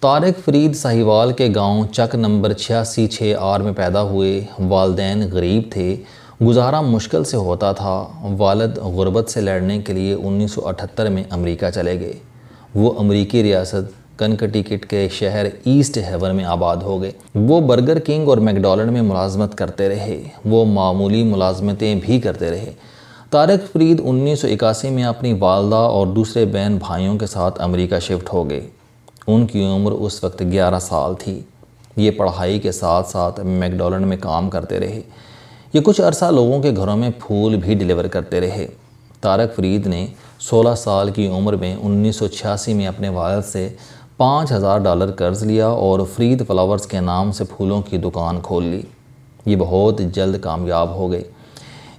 طارق فرید ساہیوال کے گاؤں چک نمبر 86/6 میں پیدا ہوئے۔ والدین غریب تھے، گزارا مشکل سے ہوتا تھا۔ والد غربت سے لڑنے کے لیے 1978 میں امریکہ چلے گئے۔ وہ امریکی ریاست کنیکٹیکٹ کے شہر ایسٹ ہیون میں آباد ہو گئے۔ وہ برگر کنگ اور میکڈونلڈ میں ملازمت کرتے رہے۔ وہ معمولی ملازمتیں بھی کرتے رہے۔ طارق فرید 1981 میں اپنی والدہ اور دوسرے بہن بھائیوں کے ساتھ امریکہ شفٹ ہو گئے۔ ان کی عمر اس وقت 11 سال تھی۔ یہ پڑھائی کے ساتھ ساتھ میکڈونلڈ میں کام کرتے رہے۔ یہ کچھ عرصہ لوگوں کے گھروں میں پھول بھی ڈیلیور کرتے رہے۔ طارق فرید نے 16 سال کی عمر میں 1986 میں اپنے والد سے $5000 قرض لیا اور فرید فلاورز کے نام سے پھولوں کی دکان کھول لی۔ یہ بہت جلد کامیاب ہو گئے۔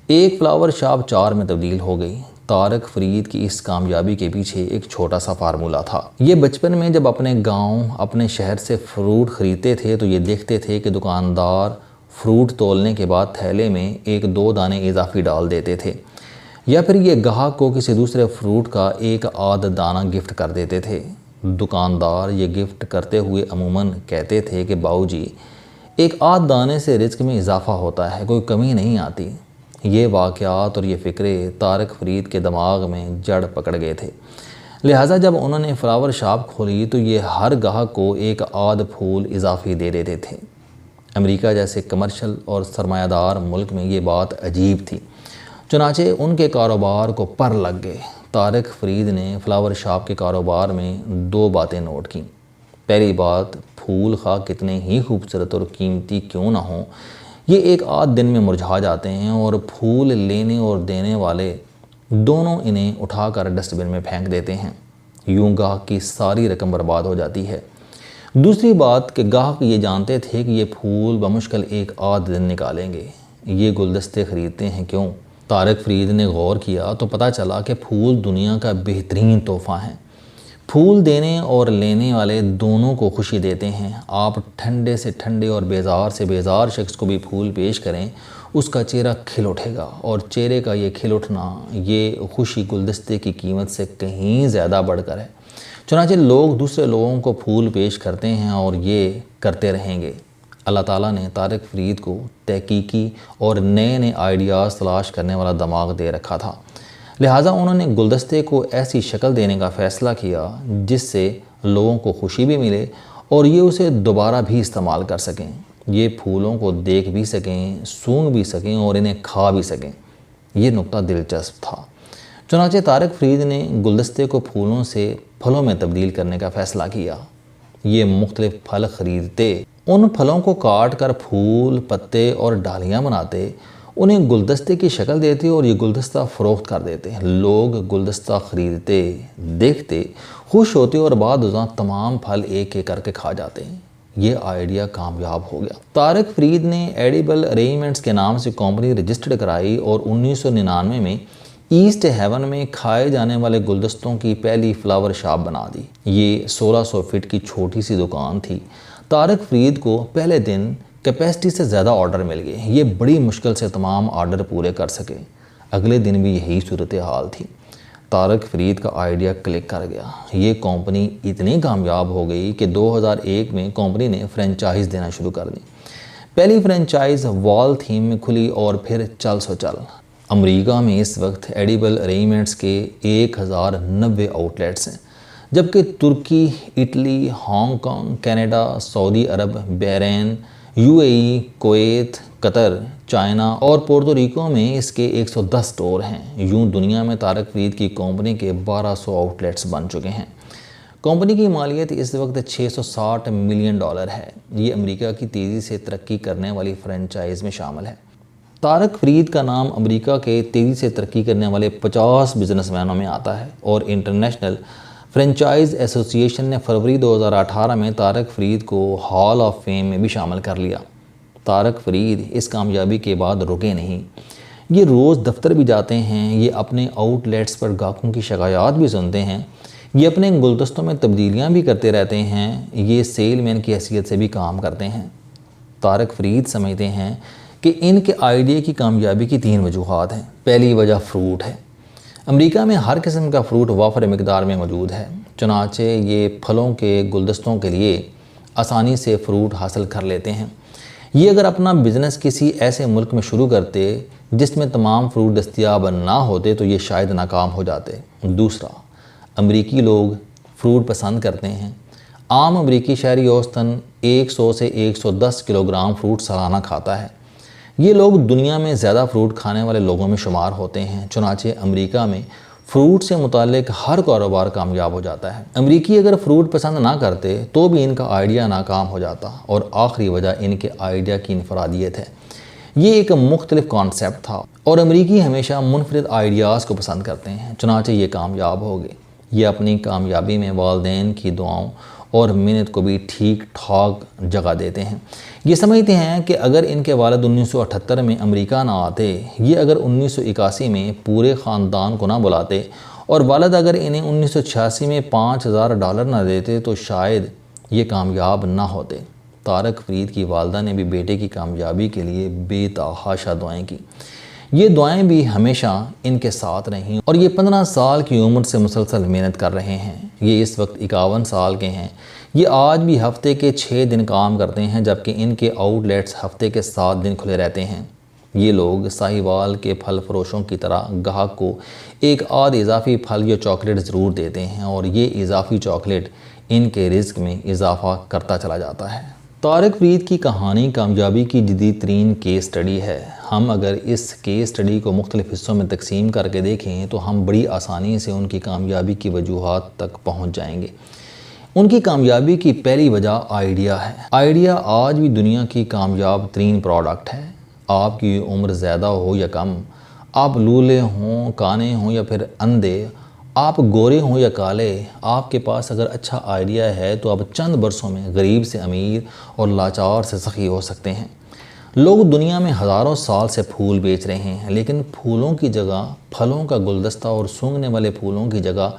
ایک فلاور شاپ 4 میں تبدیل ہو گئی۔ طارق فرید کی اس کامیابی کے پیچھے ایک چھوٹا سا فارمولا تھا۔ یہ بچپن میں جب اپنے گاؤں، اپنے شہر سے فروٹ خریدتے تھے تو یہ دیکھتے تھے کہ دکاندار فروٹ تولنے کے بعد تھیلے میں 1-2 دانے اضافی ڈال دیتے تھے، یا پھر یہ گاہک کو کسی دوسرے فروٹ کا 1 دانہ گفٹ کر دیتے تھے۔ دکاندار یہ گفٹ کرتے ہوئے عموماً کہتے تھے کہ باؤ جی، 1 دانے سے رزق میں اضافہ ہوتا ہے، کوئی کمی نہیں آتی۔ یہ واقعات اور یہ فکرے طارق فرید کے دماغ میں جڑ پکڑ گئے تھے۔ لہٰذا جب انہوں نے فلاور شاپ کھولی تو یہ ہر گاہک کو 1 پھول اضافی دے دیتے تھے۔ امریکہ جیسے کمرشل اور سرمایہ دار ملک میں یہ بات عجیب تھی، چنانچہ ان کے کاروبار کو پر لگ گئے۔ طارق فرید نے فلاور شاپ کے کاروبار میں 2 باتیں نوٹ کیں۔ پہلی بات، پھول خواہ کتنے ہی خوبصورت اور قیمتی کیوں نہ ہوں، یہ 1 دن میں مرجھا جاتے ہیں، اور پھول لینے اور دینے والے دونوں انہیں اٹھا کر ڈسٹ بن میں پھینک دیتے ہیں۔ یوں گاہک کی ساری رقم برباد ہو جاتی ہے۔ دوسری بات کہ گاہک یہ جانتے تھے کہ یہ پھول بمشکل 1 دن نکالیں گے۔ یہ گلدستے خریدتے ہیں کیوں؟ طارق فرید نے غور کیا تو پتہ چلا کہ پھول دنیا کا بہترین تحفہ ہیں۔ پھول دینے اور لینے والے دونوں کو خوشی دیتے ہیں۔ آپ ٹھنڈے سے ٹھنڈے اور بیزار سے بیزار شخص کو بھی پھول پیش کریں، اس کا چہرہ کھل اٹھے گا، اور چہرے کا یہ کھل اٹھنا، یہ خوشی گلدستے کی قیمت سے کہیں زیادہ بڑھ کر ہے۔ چنانچہ لوگ دوسرے لوگوں کو پھول پیش کرتے ہیں اور یہ کرتے رہیں گے۔ اللہ تعالیٰ نے طارق فرید کو تحقیقی اور نئے آئیڈیاز تلاش کرنے والا دماغ دے رکھا تھا، لہٰذا انہوں نے گلدستے کو ایسی شکل دینے کا فیصلہ کیا جس سے لوگوں کو خوشی بھی ملے اور یہ اسے دوبارہ بھی استعمال کر سکیں۔ یہ پھولوں کو دیکھ بھی سکیں، سونگھ بھی سکیں اور انہیں کھا بھی سکیں۔ یہ نکتہ دلچسپ تھا۔ چنانچہ طارق فرید نے گلدستے کو پھولوں سے پھلوں میں تبدیل کرنے کا فیصلہ کیا۔ یہ مختلف پھل خریدتے، ان پھلوں کو کاٹ کر پھول، پتے اور ڈالیاں بناتے، انہیں گلدستے کی شکل دیتے اور یہ گلدستہ فروخت کر دیتے۔ لوگ گلدستہ خریدتے، دیکھتے، خوش ہوتے اور بعد ازاں تمام پھل ایک ایک کر کے کھا جاتے۔ یہ آئیڈیا کامیاب ہو گیا۔ طارق فرید نے ایڈیبل ارینجمنٹس کے نام سے کمپنی رجسٹرڈ کرائی اور 1999 میں ایسٹ ہیون میں کھائے جانے والے گلدستوں کی پہلی فلاور شاپ بنا دی۔ یہ 1600 فٹ کی چھوٹی سی دکان تھی۔ طارق فرید کو پہلے دن کیپیسٹی سے زیادہ آرڈر مل گئے۔ یہ بڑی مشکل سے تمام آرڈر پورے کر سکے۔ اگلے دن بھی یہی صورتحال تھی۔ طارق فرید کا آئیڈیا کلک کر گیا۔ یہ کمپنی اتنی کامیاب ہو گئی کہ 2001 میں کمپنی نے فرنچائز دینا شروع کر دی۔ پہلی فرنچائز وال تھیم میں کھلی اور پھر چل سو چل۔ امریکہ میں اس وقت ایڈیبل ارینجمنٹس کے 1090 آؤٹ لیٹس ہیں، جبکہ ترکی، اٹلی، ہانگ کانگ، کینیڈا، سعودی عرب، بحرین، UAE، کویت، قطر، چائنا اور پورٹو ریکو میں اس کے 110 سٹور ہیں۔ یوں دنیا میں طارق فرید کی کمپنی کے 1200 آؤٹ لیٹس بن چکے ہیں۔ کمپنی کی مالیت اس وقت $660 ملین ہے۔ یہ امریکہ کی تیزی سے ترقی کرنے والی فرنچائز میں شامل ہے۔ طارق فرید کا نام امریکہ کے تیزی سے ترقی کرنے والے 50 بزنس مینوں میں آتا ہے، اور انٹرنیشنل فرنچائز ایسوسی ایشن نے فروری 2018 میں طارق فرید کو ہال آف فیم میں بھی شامل کر لیا۔ طارق فرید اس کامیابی کے بعد رکے نہیں۔ یہ روز دفتر بھی جاتے ہیں، یہ اپنے آؤٹ لیٹس پر گاہکوں کی شکایات بھی سنتے ہیں، یہ اپنے گلدستوں میں تبدیلیاں بھی کرتے رہتے ہیں، یہ سیل مین کی حیثیت سے بھی کام کرتے ہیں۔ طارق فرید سمجھتے ہیں کہ ان کے آئیڈیا کی کامیابی کی 3 وجوہات ہیں۔ پہلی وجہ فروٹ ہے۔ امریکہ میں ہر قسم کا فروٹ وافر مقدار میں موجود ہے، چنانچہ یہ پھلوں کے گلدستوں کے لیے آسانی سے فروٹ حاصل کر لیتے ہیں۔ یہ اگر اپنا بزنس کسی ایسے ملک میں شروع کرتے جس میں تمام فروٹ دستیاب نہ ہوتے تو یہ شاید ناکام ہو جاتے۔ دوسرا، امریکی لوگ فروٹ پسند کرتے ہیں۔ عام امریکی شہری اوسطاً 100 سے 110 کلو گرام فروٹ سالانہ کھاتا ہے۔ یہ لوگ دنیا میں زیادہ فروٹ کھانے والے لوگوں میں شمار ہوتے ہیں، چنانچہ امریکہ میں فروٹ سے متعلق ہر کاروبار کامیاب ہو جاتا ہے۔ امریکی اگر فروٹ پسند نہ کرتے تو بھی ان کا آئیڈیا ناکام ہو جاتا، اور آخری وجہ ان کے آئیڈیا کی انفرادیت ہے۔ یہ ایک مختلف کانسیپٹ تھا اور امریکی ہمیشہ منفرد آئیڈیاز کو پسند کرتے ہیں، چنانچہ یہ کامیاب ہو گئے۔ یہ اپنی کامیابی میں والدین کی دعاؤں اور محنت کو بھی ٹھیک ٹھاک جگہ دیتے ہیں۔ یہ سمجھتے ہیں کہ اگر ان کے والد 1978 میں امریکہ نہ آتے، یہ اگر 1981 میں پورے خاندان کو نہ بلاتے، اور والد اگر انہیں 1986 میں $5000 نہ دیتے تو شاید یہ کامیاب نہ ہوتے۔ طارق فرید کی والدہ نے بھی بیٹے کی کامیابی کے لیے بے تحاشا دعائیں کی۔ یہ دعائیں بھی ہمیشہ ان کے ساتھ رہیں، اور یہ 15 سال کی عمر سے مسلسل محنت کر رہے ہیں۔ یہ اس وقت 51 سال کے ہیں۔ یہ آج بھی ہفتے کے 6 دن کام کرتے ہیں، جبکہ ان کے آؤٹ لیٹس ہفتے کے 7 دن کھلے رہتے ہیں۔ یہ لوگ ساہیوال کے پھل فروشوں کی طرح گاہک کو ایک آدھ اضافی پھل یا چاکلیٹ ضرور دیتے ہیں، اور یہ اضافی چاکلیٹ ان کے رزق میں اضافہ کرتا چلا جاتا ہے۔ طارق فرید کی کہانی کامیابی کی جدید ترین کیس سٹڈی ہے۔ ہم اگر اس کیس سٹڈی کو مختلف حصوں میں تقسیم کر کے دیکھیں تو ہم بڑی آسانی سے ان کی کامیابی کی وجوہات تک پہنچ جائیں گے۔ ان کی کامیابی کی پہلی وجہ آئیڈیا ہے۔ آئیڈیا آج بھی دنیا کی کامیاب ترین پروڈکٹ ہے۔ آپ کی عمر زیادہ ہو یا کم، آپ لولے ہوں، کانے ہوں یا پھر اندھے، آپ گورے ہوں یا کالے، آپ کے پاس اگر اچھا آئیڈیا ہے تو آپ چند برسوں میں غریب سے امیر اور لاچار سے سخی ہو سکتے ہیں۔ لوگ دنیا میں ہزاروں سال سے پھول بیچ رہے ہیں، لیکن پھولوں کی جگہ پھلوں کا گلدستہ اور سونگھنے والے پھولوں کی جگہ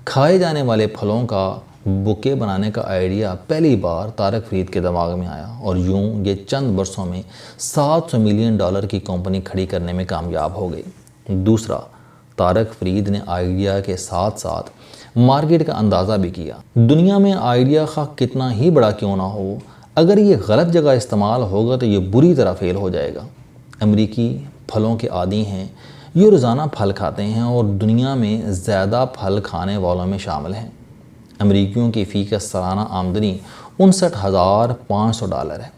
کھائے جانے والے پھلوں کا بوکے بنانے کا آئیڈیا پہلی بار طارق فرید کے دماغ میں آیا، اور یوں یہ چند برسوں میں $700 ملین کی کمپنی کھڑی کرنے میں کامیاب ہو گئی۔ دوسرا، طارق فرید نے آئیڈیا کے ساتھ ساتھ مارکیٹ کا اندازہ بھی کیا۔ دنیا میں آئیڈیا خواہ کتنا ہی بڑا کیوں نہ ہو، اگر یہ غلط جگہ استعمال ہوگا تو یہ بری طرح فیل ہو جائے گا۔ امریکی پھلوں کے عادی ہیں، یہ روزانہ پھل کھاتے ہیں اور دنیا میں زیادہ پھل کھانے والوں میں شامل ہیں۔ امریکیوں کی فی کس سالانہ آمدنی $59,500 ہے۔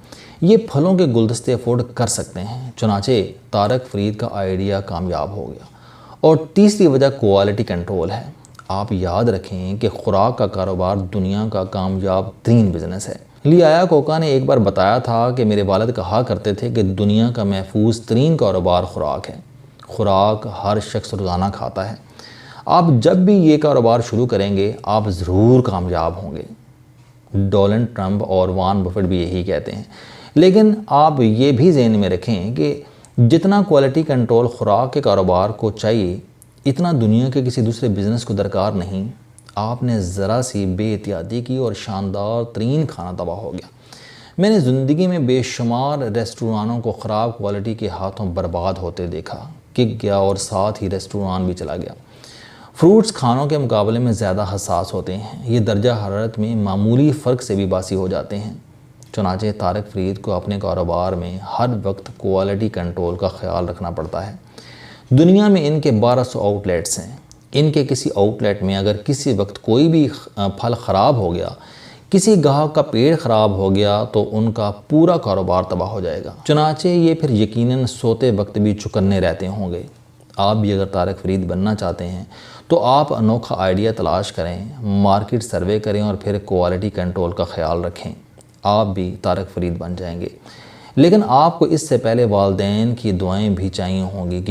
یہ پھلوں کے گلدستے افورڈ کر سکتے ہیں، چنانچہ طارق فرید کا آئیڈیا کامیاب ہو گیا۔ اور تیسری وجہ کوالٹی کنٹرول ہے۔ آپ یاد رکھیں کہ خوراک کا کاروبار دنیا کا کامیاب ترین بزنس ہے۔ لیایا کوکا نے ایک بار بتایا تھا کہ میرے والد کہا کرتے تھے کہ دنیا کا محفوظ ترین کاروبار خوراک ہے۔ خوراک ہر شخص روزانہ کھاتا ہے۔ آپ جب بھی یہ کاروبار شروع کریں گے آپ ضرور کامیاب ہوں گے۔ ڈونلڈ ٹرمپ اور وارن بفیٹ بھی یہی کہتے ہیں۔ لیکن آپ یہ بھی ذہن میں رکھیں کہ جتنا کوالٹی کنٹرول خوراک کے کاروبار کو چاہیے، اتنا دنیا کے کسی دوسرے بزنس کو درکار نہیں۔ آپ نے ذرا سی بے احتیاطی کی اور شاندار ترین کھانا تباہ ہو گیا۔ میں نے زندگی میں بے شمار ریسٹورانوں کو خراب کوالٹی کے ہاتھوں برباد ہوتے دیکھا، کک گیا اور ساتھ ہی ریسٹوران بھی چلا گیا۔ فروٹس کھانوں کے مقابلے میں زیادہ حساس ہوتے ہیں، یہ درجہ حرارت میں معمولی فرق سے بھی باسی ہو جاتے ہیں۔ چنانچہ طارق فرید کو اپنے کاروبار میں ہر وقت کوالٹی کنٹرول کا خیال رکھنا پڑتا ہے۔ دنیا میں ان کے 1200 آؤٹ لیٹس ہیں۔ ان کے کسی آؤٹ لیٹ میں اگر کسی وقت کوئی بھی پھل خراب ہو گیا، کسی گاہک کا پیٹ خراب ہو گیا تو ان کا پورا کاروبار تباہ ہو جائے گا۔ چنانچہ یہ پھر یقیناً سوتے وقت بھی چکنے رہتے ہوں گے۔ آپ بھی اگر طارق فرید بننا چاہتے ہیں تو آپ انوکھا آئیڈیا تلاش کریں، مارکیٹ سروے کریں اور پھر کوالٹی کنٹرول کا خیال رکھیں۔ آپ بھی طارق فرید بن جائیں گے۔ لیکن آپ کو اس سے پہلے والدین کی دعائیں بھی چاہیے ہوں گی۔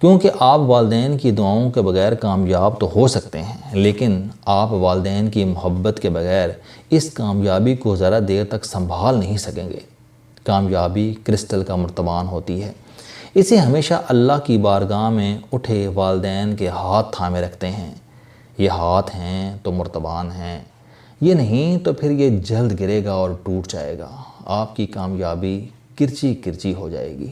کیونکہ آپ والدین کی دعاؤں کے بغیر کامیاب تو ہو سکتے ہیں، لیکن آپ والدین کی محبت کے بغیر اس کامیابی کو ذرا دیر تک سنبھال نہیں سکیں گے۔ کامیابی کرسٹل کا مرتبان ہوتی ہے، اسے ہمیشہ اللہ کی بارگاہ میں اٹھے والدین کے ہاتھ تھامے رکھتے ہیں۔ یہ ہاتھ ہیں تو مرتبان ہیں، یہ نہیں تو پھر یہ جلد گرے گا اور ٹوٹ جائے گا۔ آپ کی کامیابی کرچی کرچی ہو جائے گی۔